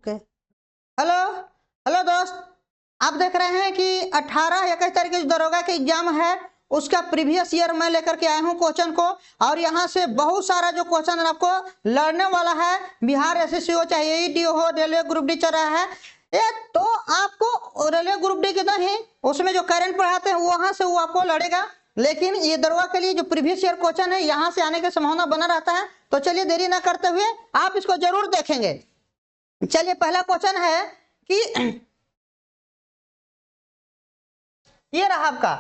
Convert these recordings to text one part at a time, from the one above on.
Okay. Hello hello दोस्त, आप देख रहे हैं कि 18-21 तारीख की जो दरोगा का एग्जाम है उसका प्रीवियस ईयर मैं लेकर के आया हूं क्वेश्चन को, और यहाँ से बहुत सारा जो क्वेश्चन आपको लड़ने वाला है। बिहार एसएससी हो चाहे एईडी हो, रेलवे ग्रुप डी चल रहा है ये, तो आपको रेलवे ग्रुप डी के नहीं उसमें जो करंट पढ़ाते हैं वहां से वो आपको लड़ेगा, लेकिन ये दरोगा के लिए जो प्रीवियस ईयर क्वेश्चन है यहाँ से आने की संभावना बना रहता है। तो चलिए देरी ना करते हुए आप इसको जरूर देखेंगे। चलिए पहला क्वेश्चन है कि ये रहा आपका,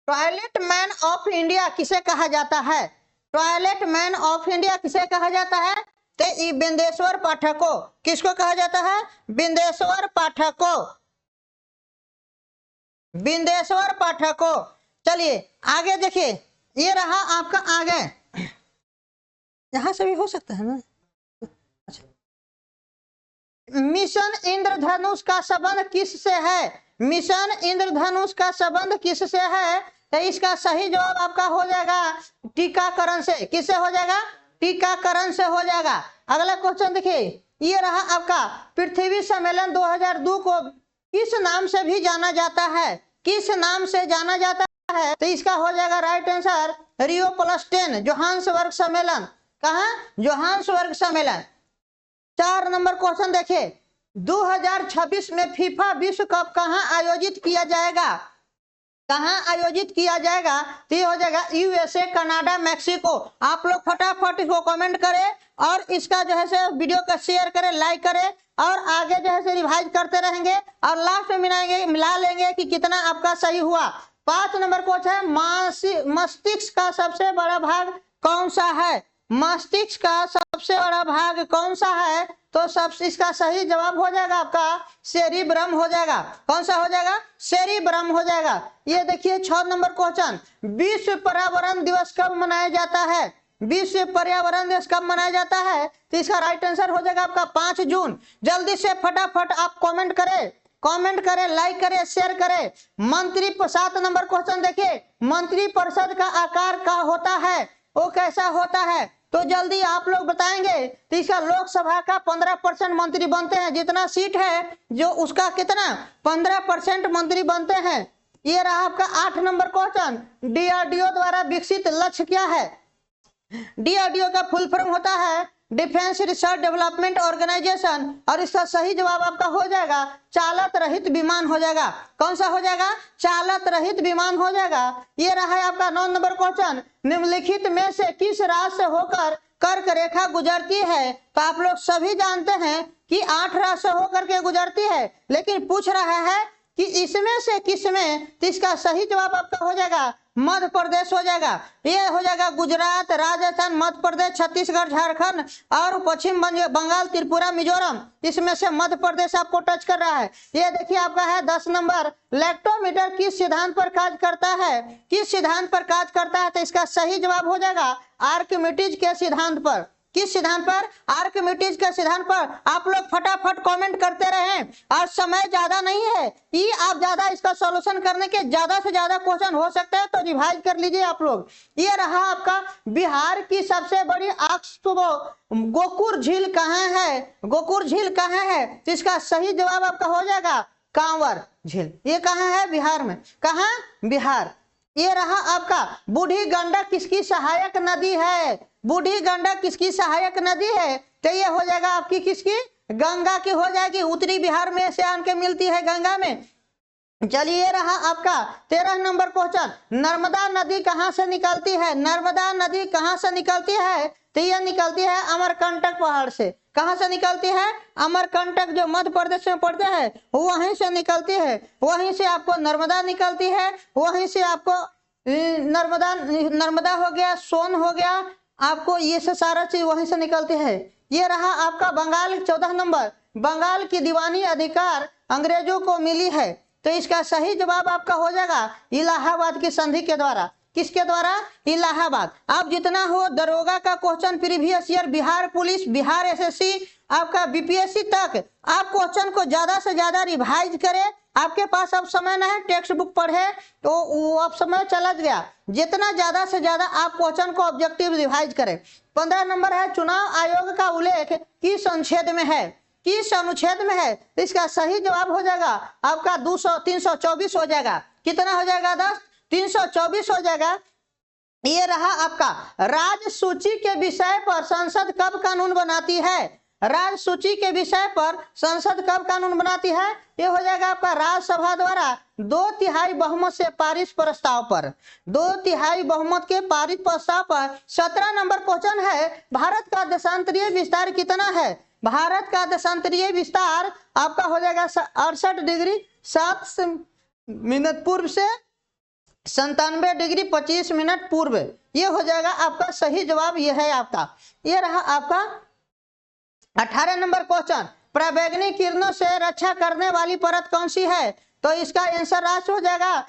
टॉयलेट मैन ऑफ इंडिया किसे कहा जाता है? टॉयलेट मैन ऑफ इंडिया किसे कहा जाता है? तो बिंदेश्वर पाठक को। किसको कहा जाता है? बिंदेश्वर पाठक को, बिंदेश्वर पाठक को। चलिए आगे देखिए, ये रहा आपका आगे, यहां से भी हो सकता है ना। अच्छा, मिशन इंद्रधनुष का संबंध किससे है? मिशन इंद्रधनुष का संबंध किससे है? तो इसका सही जवाब आपका हो जाएगा टीकाकरण से। किससे हो जाएगा? टीकाकरण से हो जाएगा। अगला क्वेश्चन देखिए, ये रहा आपका, पृथ्वी सम्मेलन 2002 को किस नाम से भी जाना जाता है? किस नाम से जाना जाता है? तो इसका हो जाएगा राइट आंसर रियो प्लस 10 जोहान्सबर्ग सम्मेलन। कहाँ? जोहान्सबर्ग सम्मेलन। 4 नंबर क्वेश्चन देखिए, 2026 में फीफा विश्व कप कहां आयोजित किया जाएगा? कहां आयोजित किया जाएगा? तो ये हो जाएगा यूएसए, कनाडा, मैक्सिको। आप लोग फटाफट इसको कमेंट करें और इसका जो है से वीडियो का शेयर करें, लाइक करें, और आगे जो है से रिवाइज करते रहेंगे और लास्ट में मिला लेंगे कि कितना आपका सही हुआ। 5 नंबर क्वेश्चन है, मस्तिष्क का सबसे बड़ा भाग कौन सा है? मस्तिष्क का सबसे बड़ा भाग कौन सा है? तो सब इसका सही जवाब हो जाएगा आपका सेरिब्रम हो जाएगा। कौन सा हो जाएगा? सेरिब्रम हो जाएगा। ये देखिए 6 नंबर क्वेश्चन, विश्व पर्यावरण दिवस कब मनाया जाता है? विश्व पर्यावरण दिवस कब मनाया जाता है? तो इसका राइट आंसर हो जाएगा आपका 5 जून। जल्दी से फटाफट आप कमेंट करें, लाइक करें, शेयर करें। मंत्री 7 नंबर क्वेश्चन देखिए, मंत्री परिषद का आकार का होता है, वो कैसा होता है? तो जल्दी आप लोग बताएंगे। तो इसका लोकसभा का 15% मंत्री बनते हैं, जितना सीट है जो उसका कितना 15% मंत्री बनते हैं। ये रहा आपका 8 नंबर क्वेश्चन, डीआरडीओ द्वारा विकसित लक्ष्य क्या है? डीआरडीओ का फुल फॉर्म होता है डिफेंस रिसर्च डेवलपमेंट ऑर्गेनाइजेशन, और इसका सही जवाब आपका हो जाएगा चालक रहित विमान हो जाएगा। कौन सा हो जाएगा? चालक रहित विमान हो जाएगा। ये रहा है आपका 9 नंबर क्वेश्चन, निम्नलिखित में से किस राज्य से होकर कर्क रेखा गुजरती है? तो आप लोग सभी जानते हैं कि 8 राज्य से होकर के गुजरती है, लेकिन पूछ रहा है कि इसमें से किसमें? तो इसका सही जवाब आपका हो जाएगा मध्य प्रदेश हो जाएगा। ये हो जाएगा गुजरात, राजस्थान, मध्य प्रदेश, छत्तीसगढ़, झारखंड और पश्चिम बंगाल, त्रिपुरा, मिजोरम। इसमें से मध्य प्रदेश आपको टच कर रहा है। ये देखिए आपका है 10 नंबर, लैक्टोमीटर किस सिद्धांत पर कार्य करता है? किस सिद्धांत पर कार्य करता है? तो इसका सही जवाब हो जाएगा आर्किमिडीज के सिद्धांत पर। किस सिद्धांत पर? आर्किमिडीज के सिद्धांत पर। आप लोग फटाफट कमेंट करते रहें, और समय ज्यादा नहीं है, ये आप ज्यादा इसका सॉल्यूशन करने के ज्यादा से ज्यादा क्वेश्चन हो सकते हैं, तो रिवाइज कर लीजिए आप लोग। ये रहा आपका, बिहार की सबसे बड़ी गोकुर झील कहाँ है? गोकुर झील कहाँ है? तो इसका सही जवाब आपका हो जाएगा कांवर झील। ये कहाँ है? बिहार में। कहाँ? बिहार। ये रहा आपका, बूढ़ी गंडक किसकी सहायक नदी है? बूढ़ी गंडक किसकी सहायक नदी है? तो ये हो जाएगा आपकी किसकी? गंगा की हो जाएगी। उत्तरी बिहार में से आन के मिलती है गंगा में। चलिए रहा आपका 13 नंबर क्वेश्चन, नर्मदा नदी कहां से निकलती है? नर्मदा नदी कहां से निकलती है? तो ये निकलती है अमरकंटक पहाड़ से। कहां से निकलती है? अमरकंटक जो मध्य प्रदेश में पड़ते हैं वहीं से निकलती है। वहीं से आपको नर्मदा निकलती है, वहीं से आपको नर्मदा हो गया, सोन हो गया, आपको ये सारा चीज वहीं से निकलती है। ये रहा आपका बंगाल 14 नंबर, बंगाल की दीवानी अधिकार अंग्रेजों को मिली है। तो इसका सही जवाब आपका हो जाएगा इलाहाबाद की संधि के द्वारा। किसके द्वारा? इलाहाबाद। आप जितना हो दरोगा का question previous year, Bihar police, Bihar SSC आपका बीपीएससी तक आप क्वेश्चन को ज्यादा से ज्यादा रिवाइज करें। आपके पास अब समय ना है टेक्स्ट बुक पढ़े तो वो अब समय चला गया, जितना ज्यादा से ज्यादा आप क्वेश्चन को ऑब्जेक्टिव रिवाइज करें। 15 नंबर है चुनाव आयोग का उल्लेख किस अनुच्छेद में है, किस अनुच्छेद में है? तो इसका सही जवाब हो जाएगा आपका 324 हो जाएगा। कितना हो जाएगा 10? 324 हो जाएगा। ये रहा आपका राज्य सूची के विषय पर संसद कब कानून बनाती है? राज्य सूची के विषय पर संसद कब कानून बनाती है? ये हो जाएगा आपका राज्यसभा द्वारा 2/3 बहुमत से पारित प्रस्ताव पर, 2/3 बहुमत के पारित प्रस्ताव पर। 17 नंबर क्वेश्चन है भारत का देशांतरीय विस्तार कितना है? भारत का देशांतरीय विस्तार आपका हो जाएगा 68 डिग्री 7 मिनट पूर्व से 97 डिग्री 25 मिनट पूर्व। ये हो जाएगा आपका सही जवाब। ये है आपका, ये रहा आपका 18 नंबर क्वेश्चन, पराबैंगनी किरणों से रक्षा करने वाली परत कौन सी है? तो इसका आंसर राष्ट्र हो जाएगा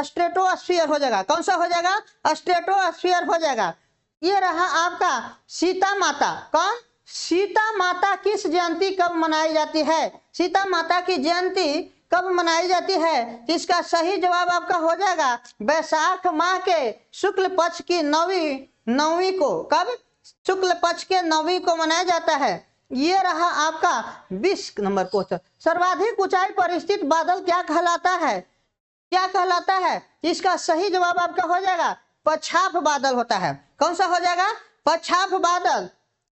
स्ट्रेटोस्फीयर हो जाएगा। कौन सा हो जाएगा? स्ट्रेटोस्फीयर हो जाएगा। ये रहा आपका सीता माता। कौन? सीता माता किस जयंती कब मनाई जाती है? सीता माता की जयंती कब मनाई जाती है? इसका सही जवाब आपका हो जाएगा वैशाख माह के शुक्ल पक्ष की नौवीं को। कब? शुक्ल पक्ष के 9वीं को मनाया जाता है। ये रहा आपका 20 नंबर क्वेश्चन, सर्वाधिक ऊंचाई पर स्थित बादल क्या कहलाता है? क्या कहलाता है? इसका सही जवाब आपका हो जाएगा पछाप बादल होता है। कौन सा हो जाएगा? पछाप बादल।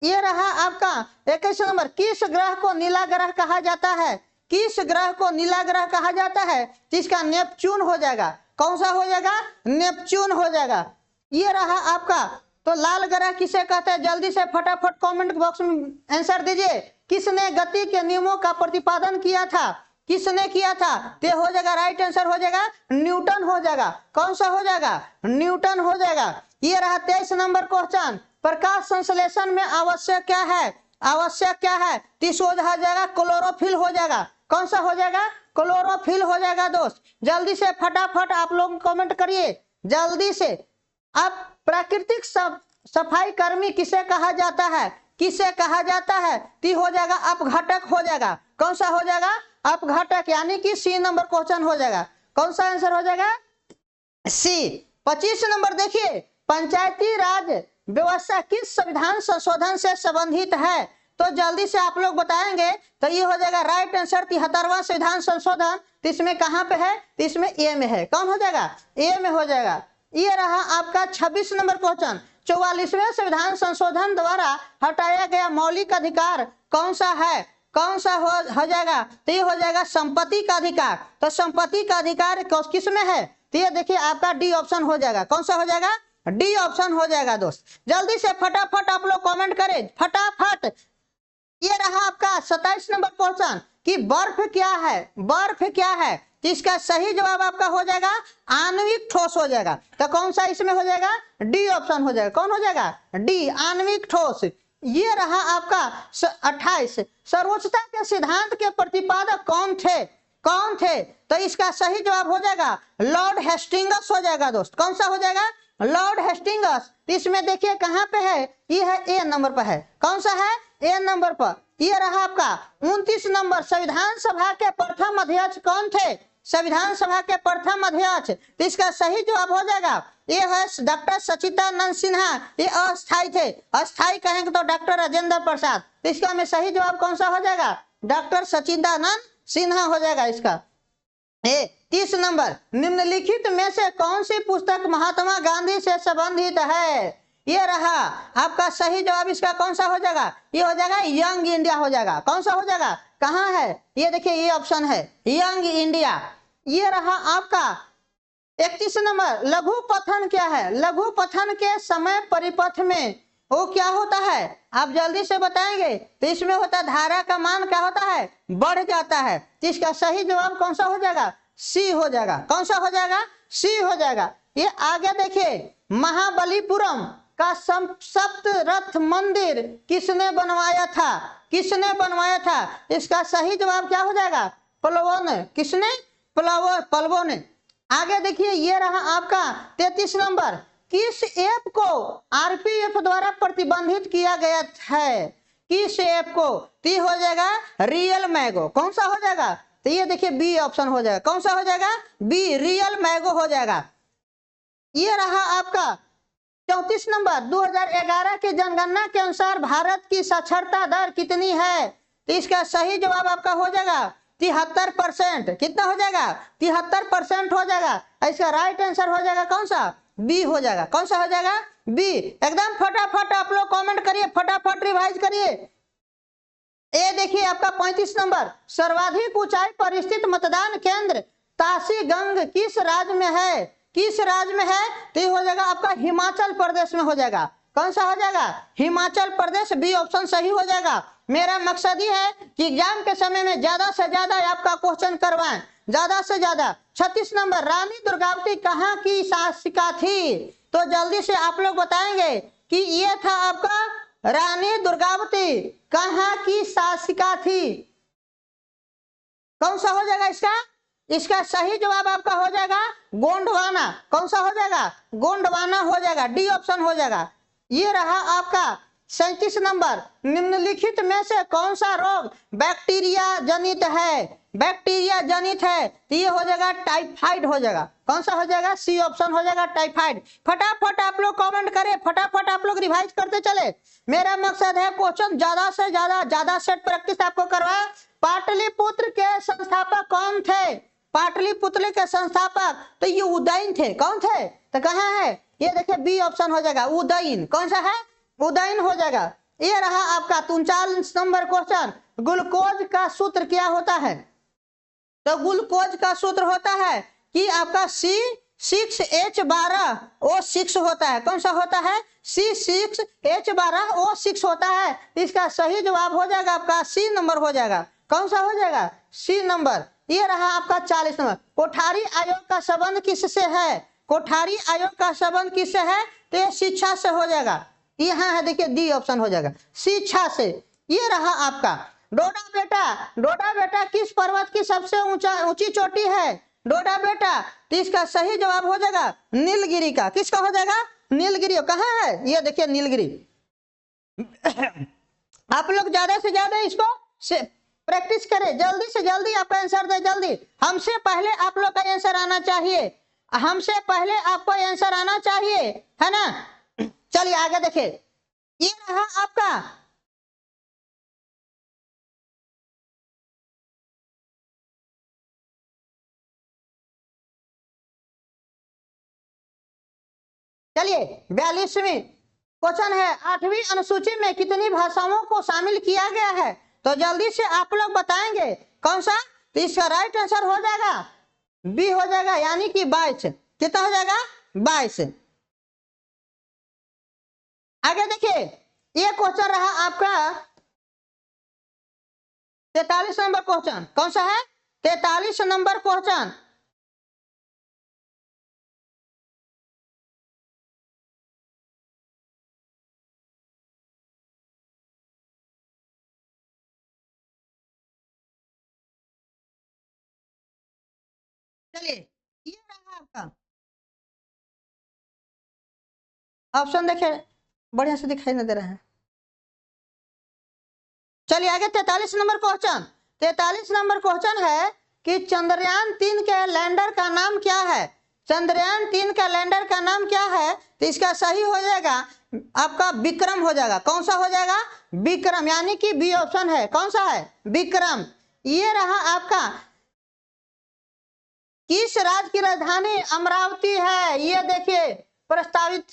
ये रहा आपका 21 नंबर, किस ग्रह को नीला ग्रह कहा जाता है? किस ग्रह को नीला ग्रह कहा जाता है? जिसका नेपच्यून हो जाएगा। कौन सा हो जाएगा? नेपच्यून हो जाएगा। ये रहा आपका, तो लाल ग्रह किसे कहते हैं? जल्दी से फटाफट कमेंट बॉक्स में आंसर दीजिए। किसने गति के नियमों का प्रतिपादन किया था? किसने किया था? तो हो जाएगा राइट आंसर हो जाएगा न्यूटन हो जाएगा। कौन सा हो जाएगा? न्यूटन हो जाएगा। ये रहा 23 नंबर क्वेश्चन, प्रकाश संश्लेषण में आवश्यक क्या है? आवश्यक क्या है? तीस हो जाएगा क्लोरोफिल हो जाएगा। कौन सा हो जाएगा? क्लोरोफिल हो जाएगा। दोस्त जल्दी से फटाफट आप लोग कमेंट करिए जल्दी से। अब प्राकृतिक सफाई कर्मी किसे कहा जाता है? किसे कहा जाता है? ती हो जाएगा अपघटक हो जाएगा। कौन सा हो जाएगा? अपघटक, यानी कि सी नंबर क्वेश्चन हो जाएगा। कौन सा आंसर हो जाएगा? सी। 25 नंबर देखिए, पंचायती राज व्यवस्था किस संविधान संशोधन से संबंधित है? तो जल्दी से आप लोग बताएंगे तो ये हो जाएगा राइट आंसर 73वां संविधान संशोधन। तो इसमें कहां पे है? तो इसमें ए में है। कौन हो जाएगा? ए में हो जाएगा। ये रहा आपका 26 नंबर क्वेश्चन, 44वें संविधान संशोधन द्वारा हटाया गया मौलिक अधिकार कौन सा है? कौन सा हो जाएगा? तो ये हो जाएगा संपत्ति का अधिकार। तो संपत्ति का अधिकार किस में है? तो ये देखिए आपका डी ऑप्शन हो जाएगा। कौन सा हो जाएगा? डी ऑप्शन हो जाएगा। दोस्त जल्दी से फटाफट आप लोग कमेंट करें फटाफट। ये रहा आपका 27 नंबर क्वेश्चन कि बर्फ क्या है? बर्फ क्या है? तो इसका सही जवाब आपका हो जाएगा आणविक ठोस हो जाएगा। तो कौन सा इसमें हो जाएगा? डी ऑप्शन हो जाएगा। कौन हो जाएगा? डी, आणविक ठोस। ये रहा आपका 28, सर्वोच्चता के सिद्धांत के प्रतिपादक कौन थे? कौन थे? तो इसका सही जवाब हो जाएगा लॉर्ड हेस्टिंग्स हो जाएगा। दोस्त कौन सा हो जाएगा? Lord Hastings. इसमें देखिए कहां पे है? ये है ए नंबर पर है। कौन सा है? ए नंबर पर। ये रहा आपका 29 नंबर, संविधान सभा के प्रथम अध्यक्ष कौन थे? संविधान सभा के प्रथम अध्यक्ष। तो इसका सही जवाब हो जाएगा ये है डॉक्टर सच्चिदानंद सिन्हा। ये अस्थायी थे, अस्थायी कहेंगे तो डॉक्टर राजेंद्र प्रसाद। तो इसका में सही जवाब कौन सा हो जाएगा? डॉक्टर सच्चिदानंद सिन्हा हो जाएगा इसका। 30 नंबर, निम्नलिखित में से कौन सी पुस्तक महात्मा गांधी से संबंधित है? ये रहा आपका सही जवाब। इसका कौन सा हो जाएगा? ये हो जाएगा यंग इंडिया हो जाएगा। कौन सा हो जाएगा? कहाँ है? ये देखिए ये ऑप्शन है यंग इंडिया। ये रहा आपका 31 नंबर, लघु पठन क्या है? लघु पठन के समय परिपथ में वो क्या होता है? आप जल्दी से बताएंगे। तो इसमें होता है धारा का मान क्या होता है? बढ़ जाता है। तो इसका सही जवाब कौन सा हो जाएगा? सी हो जाएगा। कौन सा हो जाएगा? सी हो जाएगा। ये आगे देखिए, महाबलीपुरम का सप्त रथ मंदिर किसने बनवाया था? किसने बनवाया था? इसका सही जवाब क्या हो जाएगा? पल्लवों ने। किसने? पल्लवों ने। आगे देखिए, ये रहा आपका 33 नंबर, किस ऐप को आरपीएफ द्वारा प्रतिबंधित किया गया है? किस एप को? तो ये हो जाएगा रियल मैंगो। कौन सा हो जाएगा? तो ये देखिए बी ऑप्शन हो जाएगा। कौन सा हो जाएगा? बी, रियल मैंगो हो जाएगा। ये रहा आपका 34 नंबर। 2011 की जनगणना के अनुसार भारत की साक्षरता दर कितनी है? तो इसका सही जवाब आपका हो जाएगा 73%। कितना हो जाएगा? 73% हो जाएगा। इसका राइट आंसर हो जाएगा कौन सा? बी हो जाएगा। कौन सा हो जाएगा? बी। एकदम फटाफट आप लोग कमेंट करिए, फटाफट रिवाइज करिए। ये देखिए आपका 35 नंबर। सर्वाधिक ऊंचाई पर स्थित मतदान केंद्र ताशीगंज किस राज्य में है? किस राज्य में है? तो ये हो जाएगा आपका हिमाचल प्रदेश में हो जाएगा। कौन सा हो जाएगा? हिमाचल प्रदेश, बी ऑप्शन सही हो जाएगा। मेरा मकसद ही है कि एग्जाम के समय में ज्यादा से ज्यादा आपका क्वेश्चन करवाएं, ज्यादा से ज्यादा। 36 नंबर। रानी दुर्गावती कहाँ की शासिका थी? तो जल्दी से आप लोग बताएंगे कि ये था आपका रानी दुर्गावती कहाँ की शासिका थी। कौन सा हो जाएगा इसका? इसका सही जवाब आपका हो जाएगा गोंडवाना। कौन सा हो जाएगा? गोंडवाना हो जाएगा। डी ऑप्शन हो जाएगा। ये रहा आपका 37 नंबर। निम्नलिखित में से कौन सा रोग बैक्टीरिया जनित है? बैक्टीरिया जनित है तो ये हो जाएगा टाइफाइड हो जाएगा। कौन सा हो जाएगा? सी ऑप्शन हो जाएगा टाइफाइड। फटाफट आप लोग कमेंट करें, फटाफट आप लोग रिवाइज करते चले। मेरा मकसद है क्वेश्चन ज्यादा से ज्यादा सेट प्रैक्टिस आपको करवाए। पाटलिपुत्र के संस्थापक कौन थे? पाटलिपुत्र के संस्थापक तो ये उदयन थे। कौन थे? तो कहाँ है? ये देखिए बी ऑप्शन हो जाएगा उदयन। कौन सा है? उदयन हो जाएगा। ये रहा आपका 39 नंबर क्वेश्चन। ग्लूकोज का सूत्र क्या होता है? तो ग्लूकोज का सूत्र होता है कि आपका C6H12O6 होता है। कौन सा होता है? C6H12O6 होता है। इसका सही जवाब हो जाएगा आपका सी नंबर हो जाएगा। कौन सा हो जाएगा? C number. ये रहा आपका 40 नंबर। कोठारी आयोग का संबंध किससे है? कोठारी आयोग का संबंध किससे है? तो ये शिक्षा से हो जाएगा। यहाँ है देखिए डी ऑप्शन हो जाएगा शिक्षा से। ये रहा आपका डोडा बेटा। डोडा बेटा किस पर्वत की सबसे ऊंची चोटी है? डोडा बेटा। तो इसका सही जवाब हो जाएगा नीलगिरी का। किसका हो जाएगा? नीलगिरी। कहाँ है? ये देखिए नीलगिरी। आप लोग ज्यादा से ज्यादा इसको प्रैक्टिस करें, जल्दी से जल्दी आपका आंसर दे। जल्दी, हमसे पहले आप लोग का आंसर आना चाहिए, हमसे पहले आपको आंसर आना चाहिए, है ना। चलिए आगे देखिए। ये रहा आपका चलिए 42वीं क्वेश्चन है। 8वीं अनुसूची में कितनी भाषाओं को शामिल किया गया है? तो जल्दी से आप लोग बताएंगे कौन सा? तो इसका राइट आंसर हो जाएगा बी हो जाएगा, यानी कि 22। कितना हो जाएगा? 22। आगे देखिए, ये क्वेश्चन रहा आपका 43 नंबर क्वेश्चन। कौन सा है? 43 नंबर क्वेश्चन। चलिए, ये रहा आपका ऑप्शन, देखिए बढ़िया से दिखाई नहीं दे रहा है। चलिए आगे 43 नंबर क्वेश्चन। 43 नंबर क्वेश्चन है कि चंद्रयान 3 के लैंडर का नाम क्या है? चंद्रयान 3 का लैंडर का नाम क्या है? तो इसका सही हो जाएगा आपका विक्रम हो जाएगा। कौन सा हो जाएगा? विक्रम, यानी कि बी ऑप्शन है। कौन सा है? विक्रम। ये रहा आपका किस राज्य की राजधानी अमरावती है? ये देखिए प्रस्तावित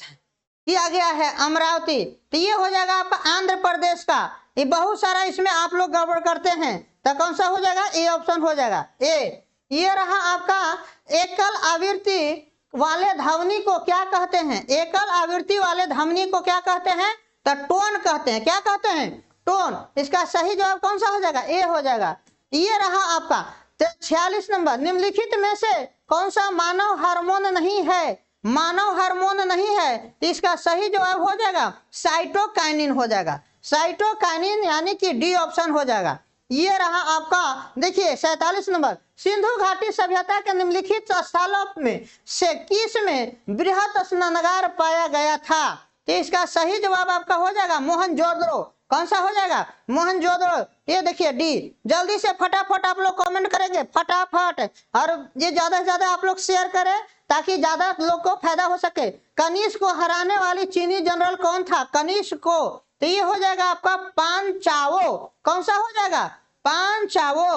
किया गया है अमरावती। तो ये हो जाएगा आपका आंध्र प्रदेश का। ये बहुत सारा इसमें आप लोग गड़बड़ करते हैं, तो कौन सा हो जाएगा? ए ऑप्शन हो जाएगा ए। ये रहा आपका एकल आवृत्ति वाले ध्वनि को क्या कहते हैं? एकल आवृत्ति वाले ध्वनि को क्या कहते हैं? तो टोन कहते हैं। क्या कहते हैं? टोन। इसका सही जवाब कौन सा हो जाएगा? ए हो जाएगा। ये रहा आपका 46 नंबर। निम्नलिखित में से कौन सा मानव हार्मोन नहीं है? मानव हार्मोन नहीं है, तो इसका सही जवाब हो जाएगा साइटोकाइनिन हो जाएगा। साइटोकाइनिन, यानी कि डी ऑप्शन हो जाएगा। ये रहा आपका देखिए 47 नंबर। सिंधु घाटी सभ्यता के निम्नलिखित स्थलों में से किस में बृहत स्नानागार पाया गया था? तो इसका सही जवाब आपका हो जाएगा मोहनजोदड़ो। कौन सा हो जाएगा? मोहनजोदड़ो। ये देखिए डी। जल्दी से फटाफट आप लोग कमेंट करेंगे फटाफट, और ये ज्यादा से ज्यादा आप लोग शेयर करें ताकि ज्यादा लोग को फायदा हो सके। कनिष्क को हराने वाली चीनी जनरल कौन था? कनिष्क को, तो ये हो जाएगा आपका पांचावो। कौन सा हो जाएगा? पांचावो।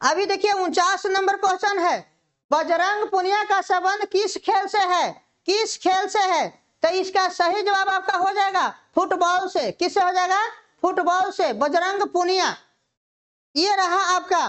अभी देखिए 49 नंबर क्वेश्चन है, बजरंग पुनिया का संबंध किस खेल से है? किस खेल से है? तो इसका सही जवाब आपका हो जाएगा फुटबॉल से। किससे हो जाएगा? फुटबॉल से। बजरंग पुनिया। ये रहा आपका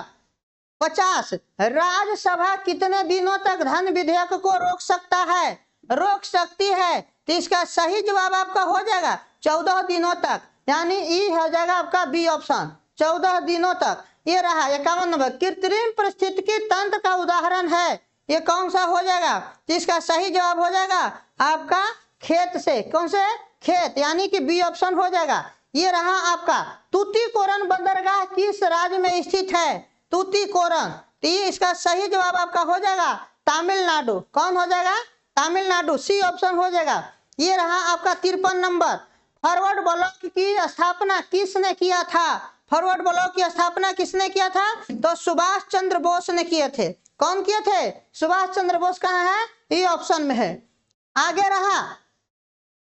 50, राज्यसभा कितने दिनों तक धन विधेयक को रोक सकता है? रोक सकती है। तो इसका सही जवाब आपका हो जाएगा 14 दिनों तक, यानी ई हो जाएगा आपका बी ऑप्शन, 14 दिनों तक। ये रहा 51 नंबर, कृत्रिम पारिस्थितिकी तंत्र का उदाहरण है, ये कौन सा हो जाएगा? तो इसका सही जवाब हो जाएगा आपका खेत से। कौन से? खेत, यानी कि बी ऑप्शन हो जाएगा। ये रहा आपका तूतीकोरन बंदरगाह किस राज्य में स्थित है? तूतीकोरन। तो ये इसका सही जवाब आपका हो जाएगा तमिलनाडु। कौन हो जाएगा? तमिलनाडु, सी ऑप्शन हो जाएगा। ये रहा आपका 53 नंबर, फॉरवर्ड ब्लॉक की स्थापना किसने किया था? फॉरवर्ड ब्लॉक की स्थापना किसने किया था? तो सुभाष चंद्र बोस ने किए थे। कौन किए थे? सुभाष चंद्र बोस। कहाँ है? ये ऑप्शन में है। आगे रहा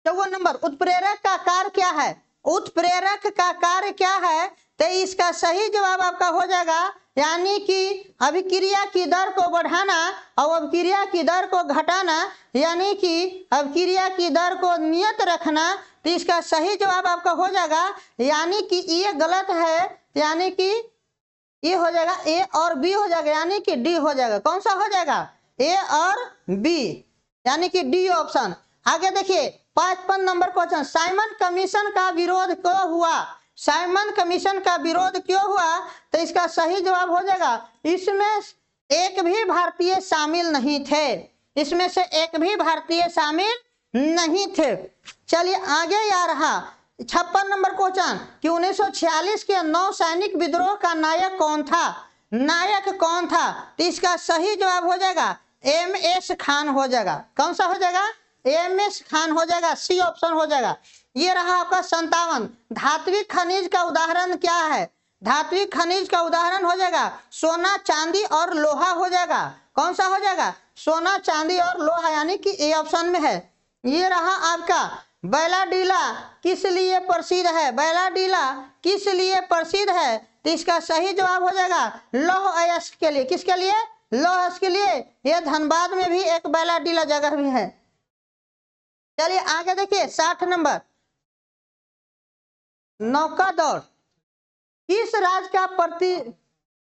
54 नंबर, उत्प्रेरक का कार्य क्या है? उत्प्रेरक का कार्य क्या है? तो इसका सही जवाब आपका हो जाएगा, यानी कि अभिक्रिया की दर को बढ़ाना और अभिक्रिया की दर को घटाना, यानी कि अभिक्रिया की दर को नियत रखना। तो इसका सही जवाब आपका हो जाएगा, यानी कि ये गलत है, यानी कि ये हो जाएगा ए और बी हो जाएगा, यानी कि डी हो जाएगा। कौन सा हो जाएगा? ए और बी, यानी कि डी ऑप्शन। आगे देखिए 55 नंबर क्वेश्चन, साइमन कमीशन का विरोध क्यों हुआ? साइमन कमीशन का विरोध क्यों हुआ? तो इसका सही जवाब हो जाएगा, इसमें एक भी भारतीय शामिल नहीं थे। इसमें से एक भी भारतीय शामिल नहीं थे। चलिए आगे आ रहा 56 नंबर क्वेश्चन कि 1946 के नौ सैनिक विद्रोह का नायक कौन था? नायक कौन था? तो इसका सही जवाब हो जाएगा एम.एस. खान हो जाएगा। कौन सा हो जाएगा? एम.एस. खान हो जाएगा, सी ऑप्शन हो जाएगा। ये रहा आपका 57, धात्विक खनिज का उदाहरण क्या है? धात्विक खनिज का उदाहरण हो जाएगा सोना, चांदी और लोहा हो जाएगा। कौन सा हो जाएगा? सोना, चांदी और लोहा, यानी कि ए ऑप्शन में है। ये रहा आपका बैलाडीला किस लिए प्रसिद्ध है? बैलाडीला किस लिए प्रसिद्ध है? तो इसका सही जवाब हो जाएगा लौह अयस्क के लिए। किसके लिए? लौह अयस्क के लिए। यह धनबाद में भी एक बैलाडीला जगह भी है। चलिए आगे देखिए 60 नंबर, नौका दौड़ किस राज्य का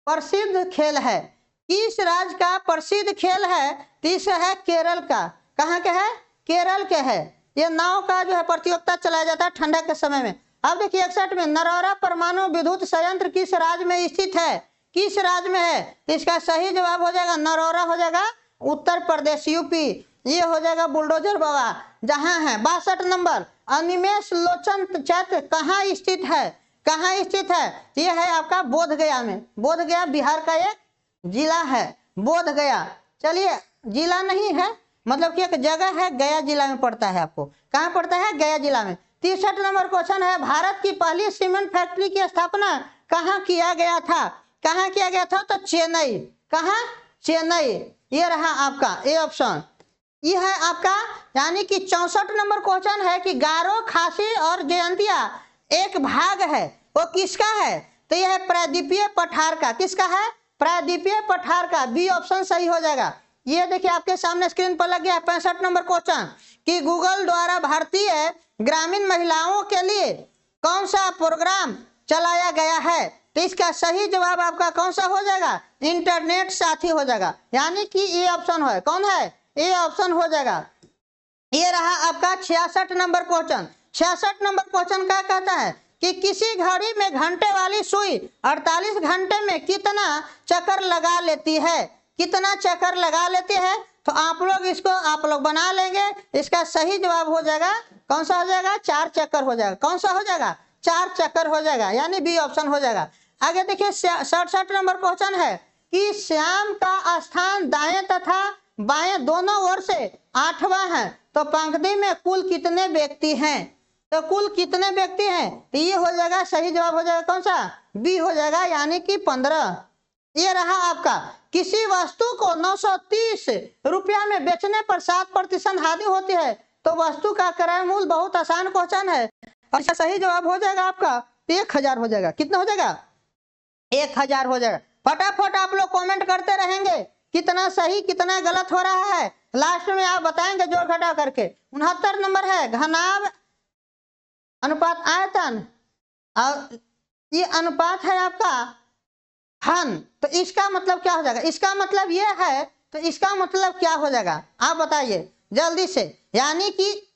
प्रसिद्ध खेल है? किस राज्य का प्रसिद्ध खेल है? तीसरा है केरल का। कहाँ के है? केरल के है। ये नाव का जो है प्रतियोगिता चलाया जाता है ठंडा के समय में। अब देखिए 61 में, नरौरा परमाणु विद्युत संयंत्र किस राज्य में स्थित है? किस राज्य में है? तो इसका सही जवाब हो जाएगा नरौरा हो जाएगा उत्तर प्रदेश, यूपी। ये हो जाएगा बुलडोजर बाबा जहां है। 62 नंबर, अनिमेष लोचन चैत्र कहाँ स्थित है? कहाँ स्थित है? ये है आपका बोधगया में। बोधगया बिहार का एक जिला है, बोधगया। चलिए जिला नहीं है, मतलब कि एक जगह है, गया जिला में पड़ता है। आपको कहाँ पड़ता है? गया जिला में। 63 नंबर क्वेश्चन है, भारत की पहली सीमेंट फैक्ट्री की स्थापना कहाँ किया गया था? कहाँ किया गया था? तो चेन्नई। कहाँ? चेन्नई। ये रहा आपका ए ऑप्शन। ये है आपका, यानी कि 64 नंबर क्वेश्चन है कि गारो, खासी और जयंतिया एक भाग है, वो किसका है? तो यह है प्रायद्वीपीय पठार का। किसका है? प्रायद्वीपीय पठार का, बी ऑप्शन सही हो जाएगा। ये देखिए आपके सामने स्क्रीन पर लग गया है 65 नंबर क्वेश्चन कि गूगल द्वारा भारतीय ग्रामीण महिलाओं के लिए कौन सा प्रोग्राम चलाया गया है? तो इसका सही जवाब आपका कौन सा हो जाएगा? इंटरनेट साथी हो जाएगा, यानी कि ये ऑप्शन है। कौन है? ये ऑप्शन हो जाएगा। ये रहा आपका 66 नंबर क्वेश्चन। 66 नंबर क्वेश्चन क्या कहता है कि किसी घड़ी में घंटे वाली सुई 48 घंटे में कितना चक्कर लगा लेती है? कितना चक्कर लगा लेती है? तो आप लोग इसको आप लोग बना लेंगे। इसका सही जवाब हो जाएगा कौन सा हो जाएगा? 4 चक्कर हो जाएगा। कौन सा हो जाएगा? 4 चक्कर हो जाएगा, यानी बी ऑप्शन हो जाएगा। आगे देखिए 67 नंबर क्वेश्चन है कि श्याम का स्थान दाएं तथा बाएं दोनों ओर से 8वां है, तो पंक्ति में कुल कितने व्यक्ति हैं? तो कुल कितने व्यक्ति हैं? तो ये हो जाएगा, सही जवाब हो जाएगा कौन सा? बी हो जाएगा, यानी कि 15। ये रहा आपका, किसी वस्तु को 930 रुपया में बेचने पर 7% हानि होती है तो वस्तु का क्रय मूल्य बहुत आसान क्वेश्चन है। और इसका सही जवाब हो जाएगा आपका 1000 हो जाएगा। कितना हो जाएगा? 1000 हो जाएगा। फटाफट आप लोग कमेंट करते रहेंगे कितना सही कितना गलत हो रहा है, लास्ट में आप बताएंगे जोड़ घटा करके। 69 नंबर है घनाभ अनुपात आयतन, और ये अनुपात है आपका घन, तो इसका मतलब क्या हो जाएगा? इसका मतलब ये है, तो इसका मतलब क्या हो जाएगा आप बताइए जल्दी से। यानी कि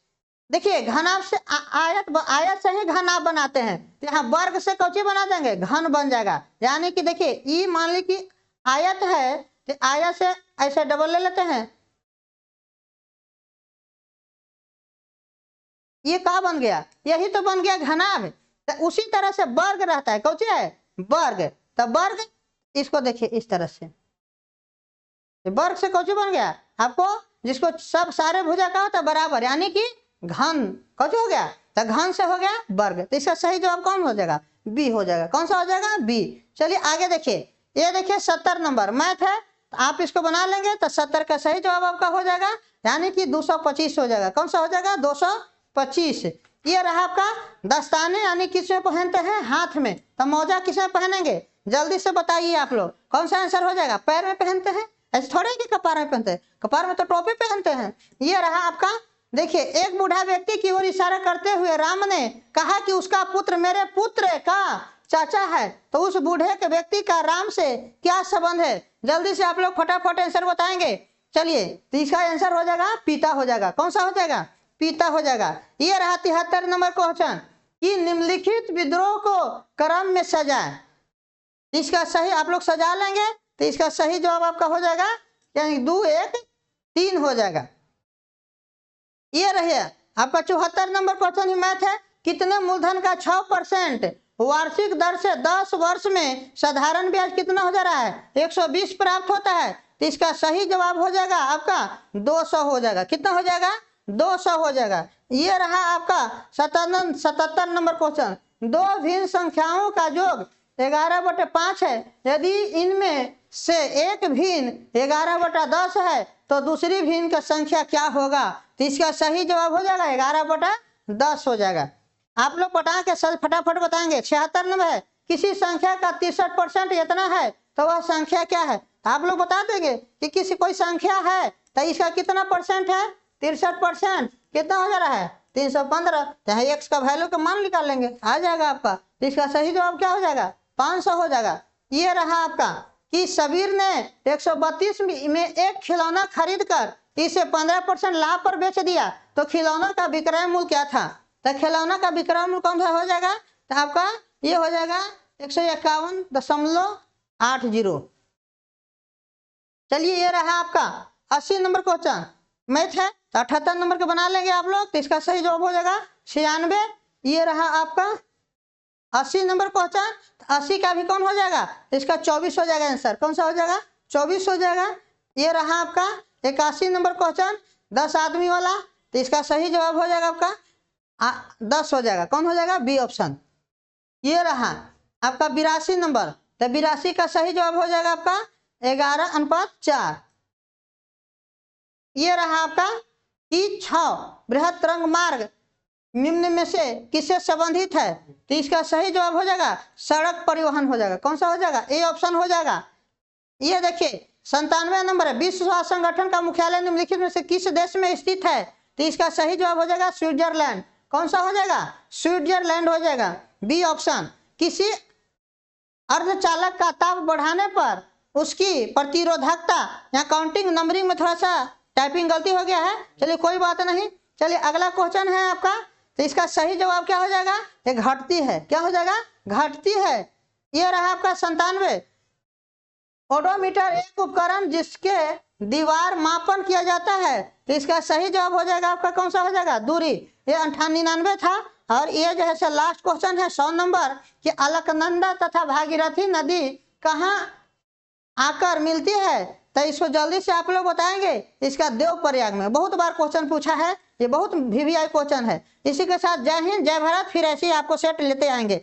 देखिए घनाभ से आयत से ही घनाभ बनाते हैं, तो यहाँ वर्ग से कौची बना देंगे? घन बन जाएगा। यानी कि देखिए ये मान ली कि आयत है, तो आयत से ऐसे डबल ले लेते हैं, ये क्या बन गया? यही तो बन गया घनाभ। तो उसी तरह से वर्ग रहता है, कौची है? वर्ग। तो वर्ग इसको देखिए इस तरह से, वर्ग से कौची बन गया आपको? जिसको सब सारे भुजा का होता है बराबर, यानी कि घन कौची हो गया? तो घन से हो गया वर्ग। तो इसका सही जवाब कौन हो जाएगा? बी हो जाएगा। कौन सा हो जाएगा? बी। चलिए आगे देखिए, ये देखिए 70 नंबर मैथ है, तो आप इसको बना लेंगे तो 70 का सही जवाब आपका हो जाएगा, यानी कि 225 हो जाएगा। कौन सा हो जाएगा? 225। ये रहा आपका दस्ताने, यानी किसमें पहनते हैं? हाथ में। तो मोजा किसमें पहनेंगे? जल्दी से बताइए आप लोग, कौन सा आंसर हो जाएगा? पैर में पहनते हैं, ऐसे थोड़े कि कपार में पहनते हैं, कपार में तो टोपी पहनते हैं। ये रहा आपका, देखिए एक बूढ़ा व्यक्ति की ओर इशारा करते हुए राम ने कहा कि उसका पुत्र मेरे पुत्र का चाचा है, तो उस बूढ़े के व्यक्ति का राम से क्या संबंध है? जल्दी से आप लोग फटाफट आंसर बताएंगे। चलिए, तो इसका आंसर हो जाएगा पिता हो जाएगा। कौन सा हो जाएगा? पिता हो जाएगा। ये रहा 73 नंबर क्वेश्चन कि निम्नलिखित विद्रोह को क्रम में सजाए। इसका सही आप लोग सजा लेंगे तो इसका सही जवाब आपका हो जाएगा, यानी 2 1 3 हो जाएगा। ये रहे आपका 74 नंबर क्वेश्चन ही मैथ है, कितने मूलधन का 6% वार्षिक दर से 10 वर्ष में साधारण ब्याज कितना हो जा रहा है? 120 प्राप्त होता है। तो इसका सही जवाब हो जाएगा आपका 200 हो जाएगा। कितना हो जाएगा? 200 हो जाएगा। ये रहा आपका 77 नंबर क्वेश्चन, दो भिन्न संख्याओं का योग 11/5 है, यदि इनमें से एक भिन्न 11/10 है तो दूसरी भिन्न का संख्या क्या होगा? तो इसका सही जवाब हो जाएगा 11/10 हो जाएगा। आप लोग पटा के फटाफट बताएंगे। 76 नंबर है, किसी संख्या का 63% इतना है तो वह संख्या क्या है? आप लोग बता देंगे कि किसी कोई संख्या है तो इसका कितना परसेंट है? 63%। कितना हो जा रहा है? 315। यहाँ x का वैल्यू का मान निकाल लेंगे, आ जाएगा आपका। तो इसका सही जवाब क्या हो जाएगा? 500 हो जाएगा। ये रहा आपका कि सबीर ने 132 में एक खिलौना खरीद कर इसे 15% लाभ पर बेच दिया, तो खिलौना का विक्रय मूल्य क्या था? तो खिलौना का विक्रय मूल्य कौन सा हो जाएगा? तो आपका ये हो जाएगा 151.80। चलिए, ये रहा आपका 80 नंबर क्वेश्चन मैथ है, तो 78 नंबर के बना लेंगे आप लोग, तो इसका सही जवाब हो जाएगा 96। ये रहा आपका 80 नंबर क्वेश्चन, 80 का भी कौन हो जाएगा? इसका 24 हो जाएगा आंसर। कौन सा हो जाएगा? 24 हो जाएगा। ये रहा आपका 81 नंबर क्वेश्चन 10 आदमी वाला, तो इसका सही जवाब हो जाएगा आपका 10 हो जाएगा। कौन हो जाएगा? B option. ये रहा आपका 82 नंबर, तो 82 का सही जवाब हो जाएगा आपका 11/4। ये रहा आपका कि 6 बृहत तरंग मार्ग निम्न में से किससे संबंधित है? तो इसका सही जवाब हो जाएगा सड़क परिवहन हो जाएगा। कौन सा हो जाएगा? ए ऑप्शन हो जाएगा। ये देखिए 97 नंबर है, विश्व स्वास्थ्य संगठन का मुख्यालय निम्नलिखित में से किस देश में स्थित है? तो इसका सही जवाब हो जाएगा स्विट्जरलैंड। कौन सा हो जाएगा? स्विट्जरलैंड हो जाएगा, बी ऑप्शन। किसी अर्धचालक का ताप बढ़ाने पर उसकी प्रतिरोधकता, यहाँ काउंटिंग नंबरिंग में थोड़ा सा टाइपिंग गलती हो गया है, चलिए कोई बात नहीं। चलिए अगला क्वेश्चन है आपका, तो इसका सही जवाब क्या हो जाएगा? ये घटती है। क्या हो जाएगा? घटती है। ये रहा आपका 97। ओडोमीटर एक उपकरण जिसके दीवार मापन किया जाता है, तो इसका सही जवाब हो जाएगा आपका कौन सा हो जाएगा? दूरी। ये 98 था। और ये जो है लास्ट क्वेश्चन है 100 नंबर कि अलकनंदा तथा भागीरथी नदी कहाँ आकर मिलती है? तो इसको जल्दी से आप लोग बताएंगे। इसका देवप्रयाग में। बहुत बार क्वेश्चन पूछा है ये बहुत VVI क्वेश्चन है। इसी के साथ जय हिंद जय भारत, फिर ऐसे ही आपको सेट लेते आएंगे।